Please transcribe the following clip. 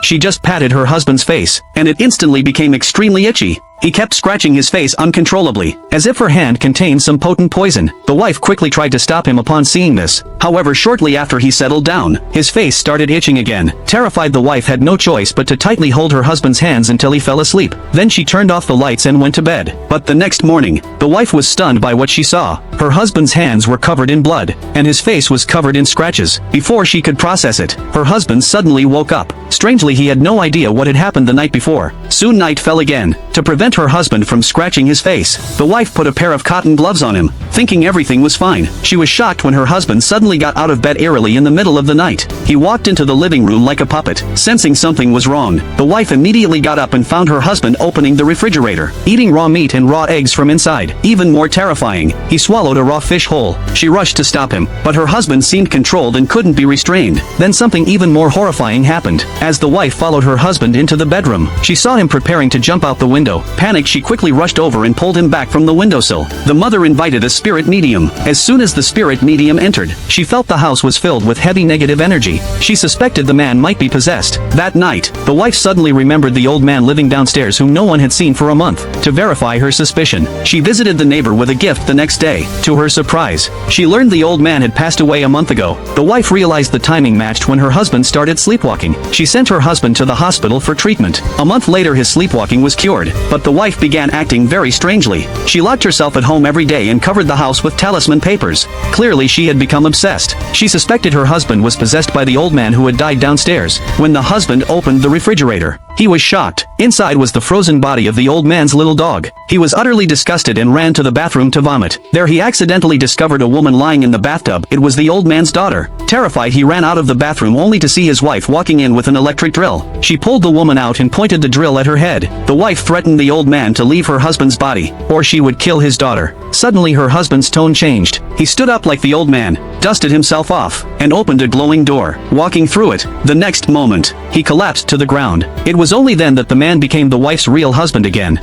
she just patted her husband's face, and it instantly became extremely itchy. He kept scratching his face uncontrollably, as if her hand contained some potent poison. The wife quickly tried to stop him upon seeing this. However, shortly after he settled down, his face started itching again. Terrified, the wife had no choice but to tightly hold her husband's hands until he fell asleep. Then she turned off the lights and went to bed. But the next morning, the wife was stunned by what she saw. Her husband's hands were covered in blood, and his face was covered in scratches. Before she could process it, her husband suddenly woke up. Strangely, he had no idea what had happened the night before. Soon night fell again. To prevent her husband from scratching his face, the wife put a pair of cotton gloves on him, thinking everything was fine. She was shocked when her husband suddenly got out of bed eerily in the middle of the night. He walked into the living room like a puppet. Sensing something was wrong, the wife immediately got up and found her husband opening the refrigerator, eating raw meat and raw eggs from inside. Even more terrifying, he swallowed a raw fish whole. She rushed to stop him, but her husband seemed controlled and couldn't be restrained. Then something even more horrifying happened. As the wife followed her husband into the bedroom, she saw him preparing to jump out the window. Panicked, she quickly rushed over and pulled him back from the windowsill. The mother invited a spirit medium. As soon as the spirit medium entered, she felt the house was filled with heavy negative energy. She suspected the man might be possessed. That night, the wife suddenly remembered the old man living downstairs whom no one had seen for a month. To verify her suspicion, she visited the neighbor with a gift the next day. To her surprise, she learned the old man had passed away a month ago. The wife realized the timing matched when her husband started sleepwalking. She sent her husband to the hospital for treatment. A month later, his sleepwalking was cured, but the wife began acting very strangely. She locked herself at home every day and covered the house with talisman papers. Clearly, she had become obsessed. She suspected her husband was possessed by the old man who had died downstairs. When the husband opened the refrigerator, he was shocked. Inside was the frozen body of the old man's little dog. He was utterly disgusted and ran to the bathroom to vomit. There he accidentally discovered a woman lying in the bathtub. It was the old man's daughter. Terrified, he ran out of the bathroom only to see his wife walking in with an electric drill. She pulled the woman out and pointed the drill at her head. The wife threatened the old man to leave her husband's body, or she would kill his daughter. Suddenly her husband's tone changed. He stood up like the old man, dusted himself off, and opened a glowing door. Walking through it, the next moment, he collapsed to the ground. It was only then that the man became the wife's real husband again.